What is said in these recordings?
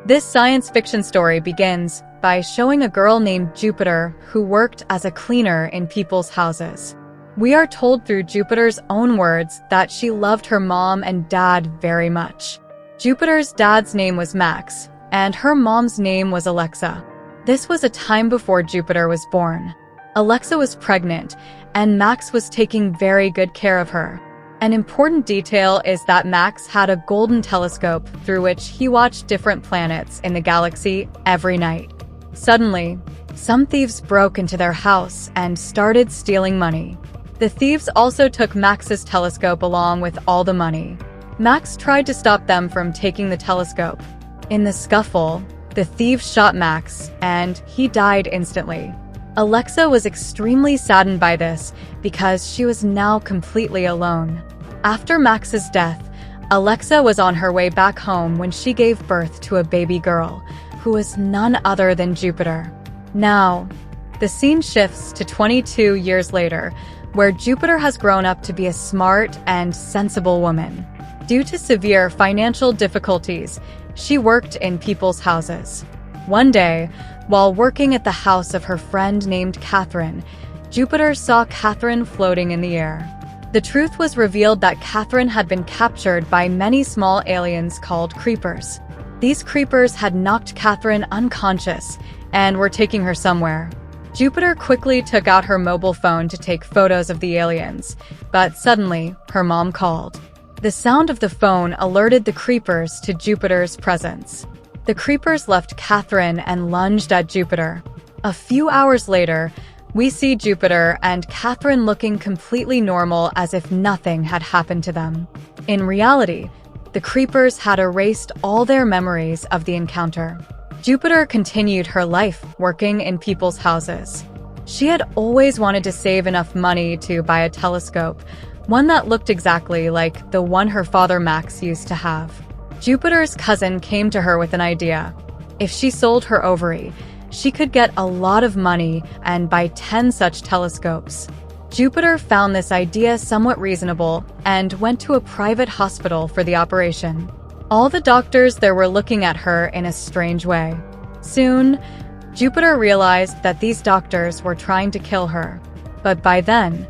This science fiction story begins by showing a girl named Jupiter who worked as a cleaner in people's houses. We are told through Jupiter's own words that she loved her mom and dad very much. Jupiter's dad's name was Max, and her mom's name was Alexa. This was a time before Jupiter was born. Alexa was pregnant, and Max was taking very good care of her. An important detail is that Max had a golden telescope through which he watched different planets in the galaxy every night. Suddenly, some thieves broke into their house and started stealing money. The thieves also took Max's telescope along with all the money. Max tried to stop them from taking the telescope. In the scuffle, the thieves shot Max, and he died instantly. Alexa was extremely saddened by this because she was now completely alone. After Max's death, Alexa was on her way back home when she gave birth to a baby girl, who was none other than Jupiter. Now, the scene shifts to 22 years later, where Jupiter has grown up to be a smart and sensible woman. Due to severe financial difficulties, she worked in people's houses. One day, while working at the house of her friend named Catherine, Jupiter saw Catherine floating in the air. The truth was revealed that Catherine had been captured by many small aliens called creepers. These creepers had knocked Catherine unconscious and were taking her somewhere. Jupiter quickly took out her mobile phone to take photos of the aliens, but suddenly, her mom called. The sound of the phone alerted the creepers to Jupiter's presence. The creepers left Catherine and lunged at Jupiter. A few hours later, we see Jupiter and Catherine looking completely normal as if nothing had happened to them. In reality, the creepers had erased all their memories of the encounter. Jupiter continued her life working in people's houses. She had always wanted to save enough money to buy a telescope, one that looked exactly like the one her father Max used to have. Jupiter's cousin came to her with an idea. If she sold her ovary, she could get a lot of money and buy 10 such telescopes. Jupiter found this idea somewhat reasonable and went to a private hospital for the operation. All the doctors there were looking at her in a strange way. Soon, Jupiter realized that these doctors were trying to kill her. But by then,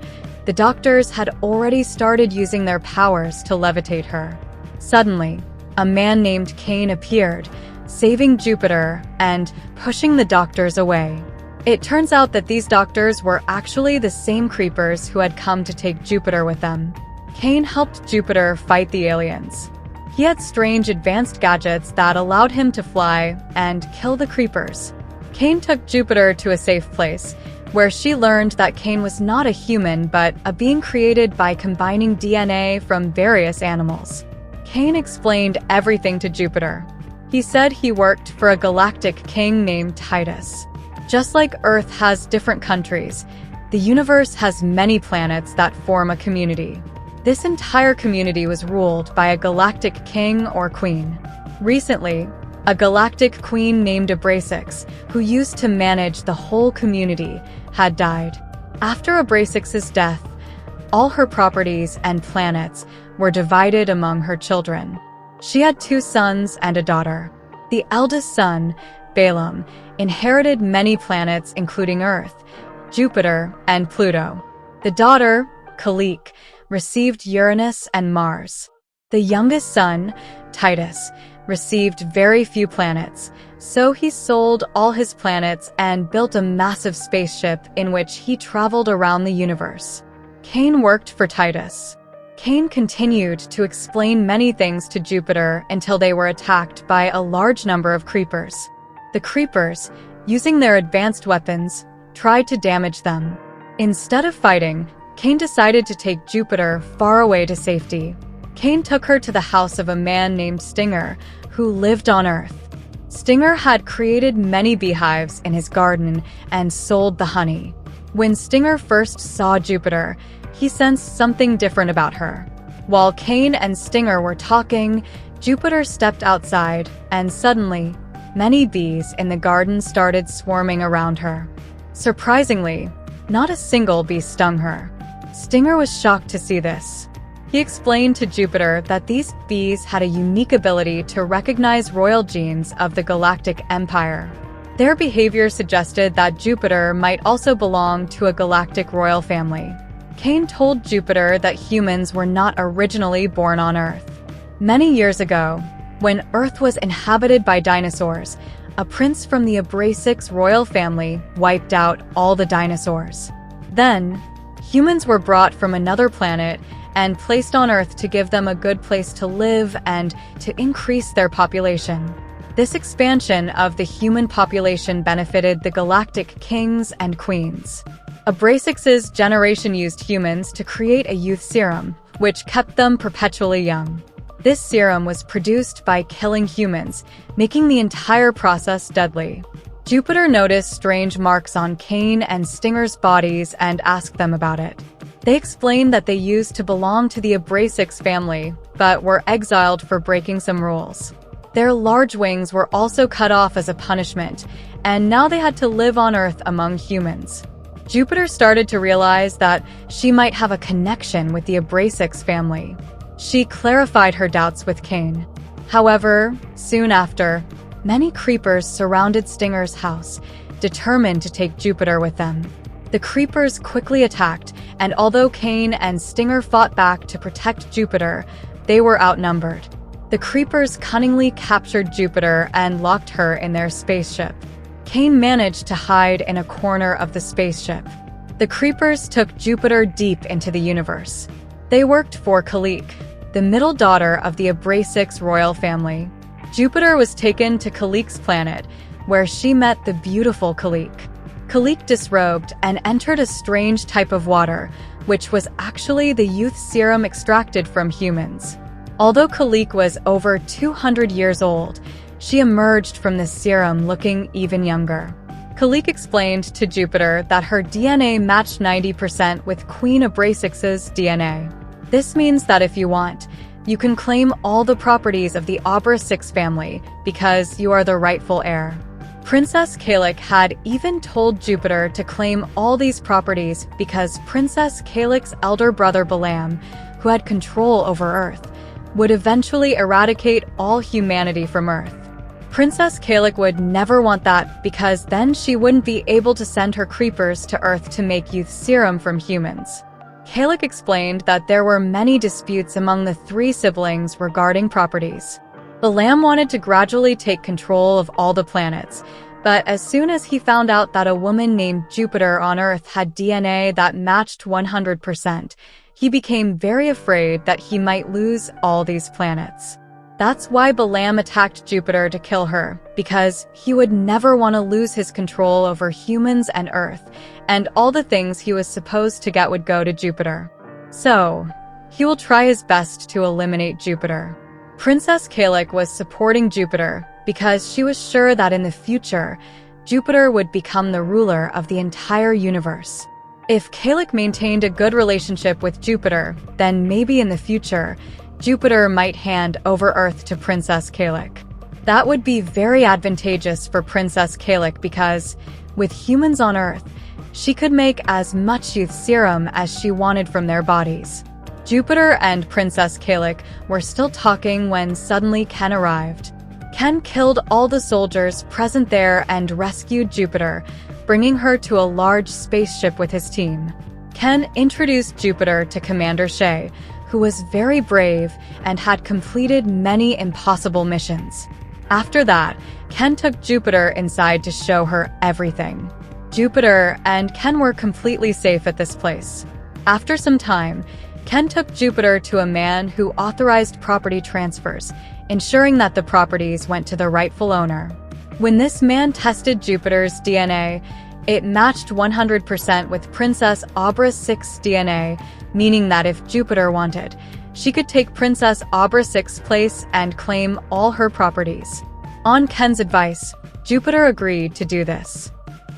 the doctors had already started using their powers to levitate her. Suddenly, a man named Cain appeared, saving Jupiter and pushing the doctors away. It turns out that these doctors were actually the same creepers who had come to take Jupiter with them. Cain helped Jupiter fight the aliens. He had strange advanced gadgets that allowed him to fly and kill the creepers. Cain took Jupiter to a safe place, where she learned that Cain was not a human but a being created by combining DNA from various animals. Cain explained everything to Jupiter. He said he worked for a galactic king named Titus. Just like Earth has different countries, the universe has many planets that form a community. This entire community was ruled by a galactic king or queen. Recently, a galactic queen named Abrasix, who used to manage the whole community, had died. After Abrasix's death, all her properties and planets were divided among her children. She had 2 sons and a daughter. The eldest son, Balaam, inherited many planets including Earth, Jupiter, and Pluto. The daughter, Kalik, received Uranus and Mars. The youngest son, Titus, received very few planets, so he sold all his planets and built a massive spaceship in which he traveled around the universe. Cain worked for Titus. Cain continued to explain many things to Jupiter until they were attacked by a large number of creepers. The creepers, using their advanced weapons, tried to damage them. Instead of fighting, Cain decided to take Jupiter far away to safety. Cain took her to the house of a man named Stinger, who lived on Earth. Stinger had created many beehives in his garden and sold the honey. When Stinger first saw Jupiter, he sensed something different about her. While Cain and Stinger were talking, Jupiter stepped outside, and suddenly, many bees in the garden started swarming around her. Surprisingly, not a single bee stung her. Stinger was shocked to see this. He explained to Jupiter that these bees had a unique ability to recognize royal genes of the galactic empire. Their behavior suggested that Jupiter might also belong to a galactic royal family. Cain told Jupiter that humans were not originally born on Earth. Many years ago, when Earth was inhabited by dinosaurs, a prince from the Abrasix royal family wiped out all the dinosaurs. Then, humans were brought from another planet and placed on Earth to give them a good place to live and to increase their population. This expansion of the human population benefited the galactic kings and queens. Abrasix's generation used humans to create a youth serum, which kept them perpetually young. This serum was produced by killing humans, making the entire process deadly. Jupiter noticed strange marks on Cain and Stinger's bodies and asked them about it. They explained that they used to belong to the Abrasix family, but were exiled for breaking some rules. Their large wings were also cut off as a punishment, and now they had to live on Earth among humans. Jupiter started to realize that she might have a connection with the Abrasix family. She clarified her doubts with Cain. However, soon after, many creepers surrounded Stinger's house, determined to take Jupiter with them. The creepers quickly attacked, and although Cain and Stinger fought back to protect Jupiter, they were outnumbered. The creepers cunningly captured Jupiter and locked her in their spaceship. Cain managed to hide in a corner of the spaceship. The creepers took Jupiter deep into the universe. They worked for Kalik, the middle daughter of the Abrasix royal family. Jupiter was taken to Kalik's planet, where she met the beautiful Kalik. Kalik disrobed and entered a strange type of water, which was actually the youth serum extracted from humans. Although Kalik was over 200 years old, she emerged from the serum looking even younger. Kalik explained to Jupiter that her DNA matched 90% with Queen Abrasix's DNA. This means that if you want, you can claim all the properties of the Abrasix family because you are the rightful heir. Princess Kalik had even told Jupiter to claim all these properties because Princess Kalik's elder brother Balaam, who had control over Earth, would eventually eradicate all humanity from Earth. Princess Kalik would never want that because then she wouldn't be able to send her creepers to Earth to make youth serum from humans. Kalik explained that there were many disputes among the three siblings regarding properties. Balaam wanted to gradually take control of all the planets, but as soon as he found out that a woman named Jupiter on Earth had DNA that matched 100%, he became very afraid that he might lose all these planets. That's why Balaam attacked Jupiter to kill her, because he would never want to lose his control over humans and Earth, and all the things he was supposed to get would go to Jupiter. So, he will try his best to eliminate Jupiter. Princess Kalik was supporting Jupiter because she was sure that in the future, Jupiter would become the ruler of the entire universe. If Kalik maintained a good relationship with Jupiter, then maybe in the future, Jupiter might hand over Earth to Princess Kalik. That would be very advantageous for Princess Kalik because, with humans on Earth, she could make as much youth serum as she wanted from their bodies. Jupiter and Princess Kalik were still talking when suddenly Ken arrived. Ken killed all the soldiers present there and rescued Jupiter, bringing her to a large spaceship with his team. Ken introduced Jupiter to Commander Shea, who was very brave and had completed many impossible missions. After that, Ken took Jupiter inside to show her everything. Jupiter and Ken were completely safe at this place. After some time, Ken took Jupiter to a man who authorized property transfers, ensuring that the properties went to the rightful owner. When this man tested Jupiter's DNA, it matched 100% with Princess Abrasix's DNA, meaning that if Jupiter wanted, she could take Princess Abrasix's place and claim all her properties. On Ken's advice, Jupiter agreed to do this.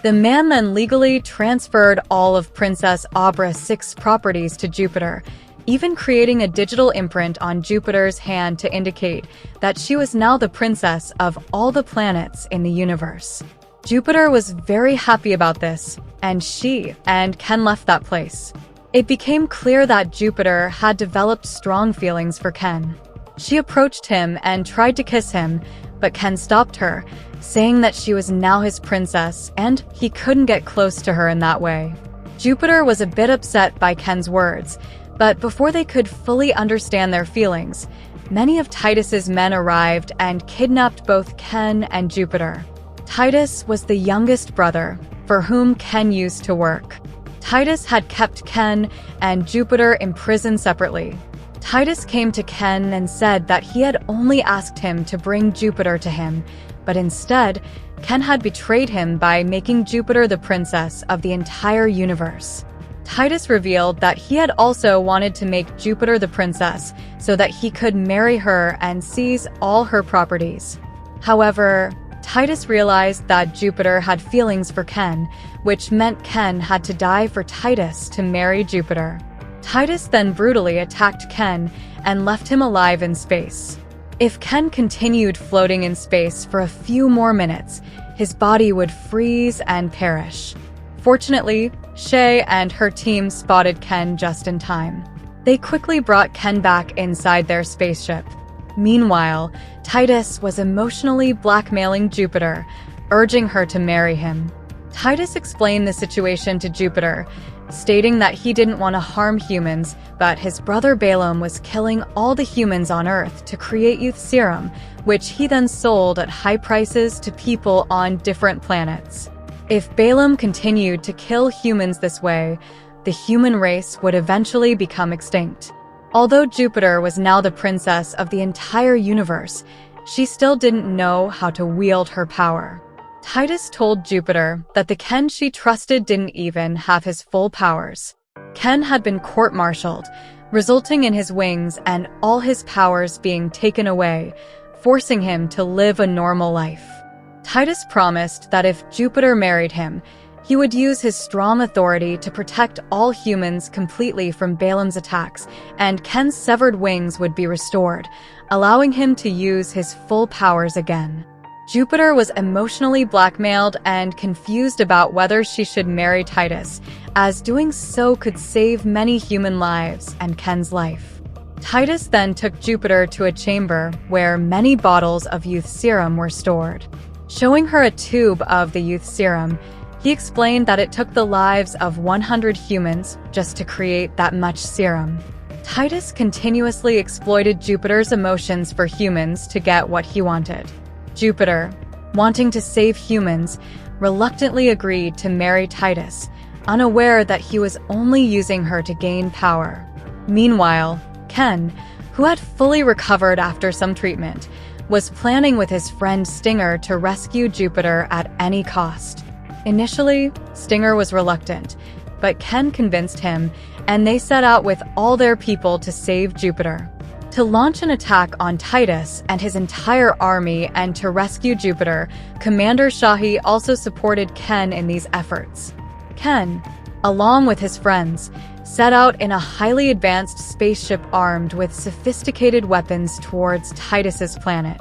The man then legally transferred all of Princess Abrasix's properties to Jupiter, even creating a digital imprint on Jupiter's hand to indicate that she was now the princess of all the planets in the universe. Jupiter was very happy about this, and she and Ken left that place. It became clear that Jupiter had developed strong feelings for Ken. She approached him and tried to kiss him, but Ken stopped her, saying that she was now his princess and he couldn't get close to her in that way. Jupiter was a bit upset by Ken's words, but before they could fully understand their feelings, many of Titus's men arrived and kidnapped both Ken and Jupiter. Titus was the youngest brother, for whom Ken used to work. Titus had kept Ken and Jupiter imprisoned separately. Titus came to Ken and said that he had only asked him to bring Jupiter to him, but instead, Ken had betrayed him by making Jupiter the princess of the entire universe. Titus revealed that he had also wanted to make Jupiter the princess so that he could marry her and seize all her properties. However, Titus realized that Jupiter had feelings for Ken, which meant Ken had to die for Titus to marry Jupiter. Titus then brutally attacked Ken and left him alive in space. If Ken continued floating in space for a few more minutes, his body would freeze and perish. Fortunately, Shay and her team spotted Ken just in time. They quickly brought Ken back inside their spaceship. Meanwhile, Titus was emotionally blackmailing Jupiter, urging her to marry him. Titus explained the situation to Jupiter, stating that he didn't want to harm humans, but his brother Balaam was killing all the humans on Earth to create youth serum, which he then sold at high prices to people on different planets. If Balaam continued to kill humans this way, the human race would eventually become extinct. Although Jupiter was now the princess of the entire universe, she still didn't know how to wield her power. Titus told Jupiter that the Ken she trusted didn't even have his full powers. Ken had been court-martialed, resulting in his wings and all his powers being taken away, forcing him to live a normal life. Titus promised that if Jupiter married him, he would use his strong authority to protect all humans completely from Balaam's attacks, and Ken's severed wings would be restored, allowing him to use his full powers again. Jupiter was emotionally blackmailed and confused about whether she should marry Titus, as doing so could save many human lives and Ken's life. Titus then took Jupiter to a chamber where many bottles of youth serum were stored. Showing her a tube of the youth serum, he explained that it took the lives of 100 humans just to create that much serum. Titus continuously exploited Jupiter's emotions for humans to get what he wanted. Jupiter, wanting to save humans, reluctantly agreed to marry Titus, unaware that he was only using her to gain power. Meanwhile, Ken, who had fully recovered after some treatment, was planning with his friend Stinger to rescue Jupiter at any cost. Initially, Stinger was reluctant, but Ken convinced him, and they set out with all their people to save Jupiter. To launch an attack on Titus and his entire army and to rescue Jupiter, Commander Shahi also supported Ken in these efforts. Ken, along with his friends, set out in a highly advanced spaceship armed with sophisticated weapons towards Titus's planet.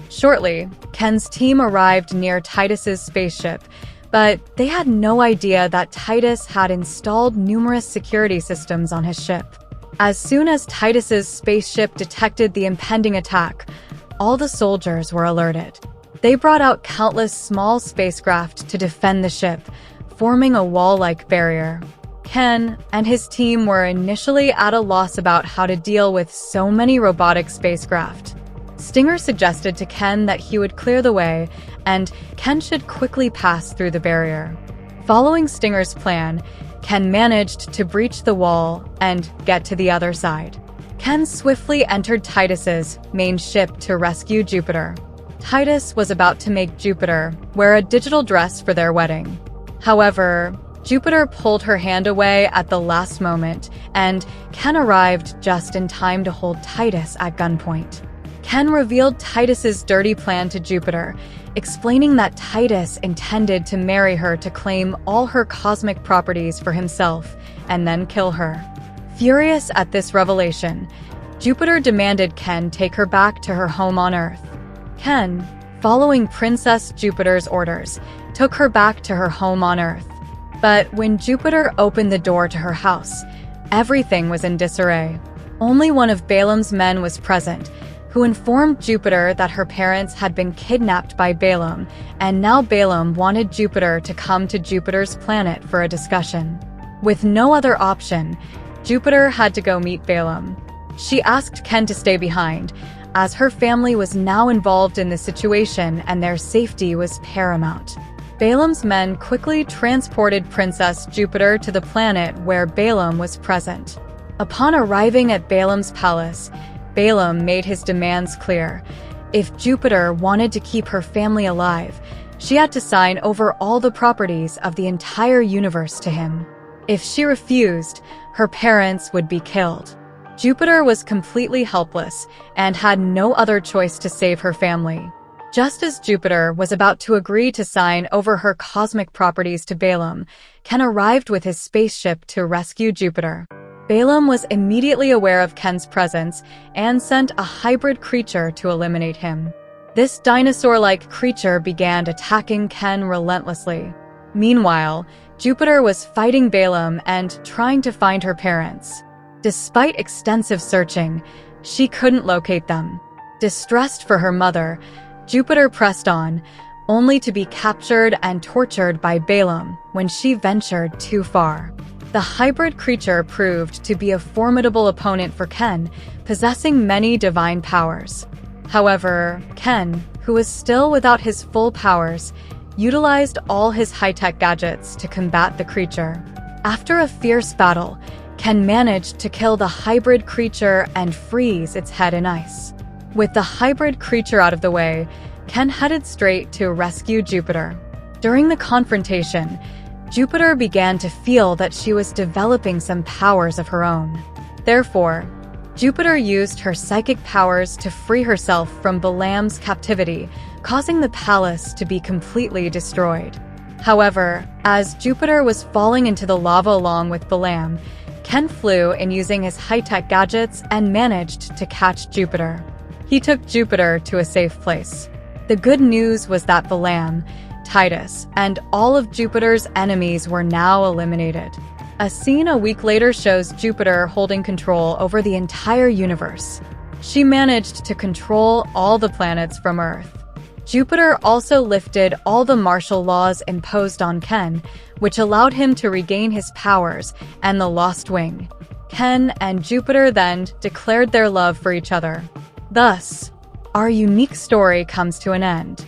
Shortly, Ken's team arrived near Titus's spaceship, but they had no idea that Titus had installed numerous security systems on his ship. As soon as Titus's spaceship detected the impending attack, all the soldiers were alerted. They brought out countless small spacecraft to defend the ship, forming a wall-like barrier. Ken and his team were initially at a loss about how to deal with so many robotic spacecraft. Stinger suggested to Ken that he would clear the way, and Ken should quickly pass through the barrier. Following Stinger's plan, Ken managed to breach the wall and get to the other side. Ken swiftly entered Titus's main ship to rescue Jupiter. Titus was about to make Jupiter wear a digital dress for their wedding. However, Jupiter pulled her hand away at the last moment, and Ken arrived just in time to hold Titus at gunpoint. Ken revealed Titus's dirty plan to Jupiter, explaining that Titus intended to marry her to claim all her cosmic properties for himself and then kill her. Furious at this revelation, Jupiter demanded Ken take her back to her home on Earth. Ken, following Princess Jupiter's orders, took her back to her home on Earth. But when Jupiter opened the door to her house, Everything was in disarray. Only one of Balaam's men was present, who informed Jupiter that her parents had been kidnapped by Balaam, and now Balaam wanted Jupiter to come to Jupiter's planet for a discussion. With no other option, Jupiter had to go meet Balaam. She asked Ken to stay behind, as her family was now involved in the situation and their safety was paramount. Balaam's men quickly transported Princess Jupiter to the planet where Balaam was present. Upon arriving at Balaam's palace, Balaam made his demands clear. If Jupiter wanted to keep her family alive, she had to sign over all the properties of the entire universe to him. If she refused, her parents would be killed. Jupiter was completely helpless and had no other choice to save her family. Just as Jupiter was about to agree to sign over her cosmic properties to Balaam, Ken arrived with his spaceship to rescue Jupiter. Balaam was immediately aware of Ken's presence and sent a hybrid creature to eliminate him. This dinosaur-like creature began attacking Ken relentlessly. Meanwhile, Jupiter was fighting Balaam and trying to find her parents. Despite extensive searching, she couldn't locate them. Distressed for her mother, Jupiter pressed on, only to be captured and tortured by Balaam when she ventured too far. The hybrid creature proved to be a formidable opponent for Ken, possessing many divine powers. However, Ken, who was still without his full powers, utilized all his high-tech gadgets to combat the creature. After a fierce battle, Ken managed to kill the hybrid creature and freeze its head in ice. With the hybrid creature out of the way, Ken headed straight to rescue Jupiter. During the confrontation, Jupiter began to feel that she was developing some powers of her own. Therefore, Jupiter used her psychic powers to free herself from Balaam's captivity, causing the palace to be completely destroyed. However, as Jupiter was falling into the lava along with Balaam, Ken flew in using his high-tech gadgets and managed to catch Jupiter. He took Jupiter to a safe place. The good news was that Balaam, Titus, and all of Jupiter's enemies were now eliminated. A scene a week later shows Jupiter holding control over the entire universe. She managed to control all the planets from Earth. Jupiter also lifted all the martial laws imposed on Ken, which allowed him to regain his powers and the lost wing. Ken and Jupiter then declared their love for each other. Thus, our unique story comes to an end.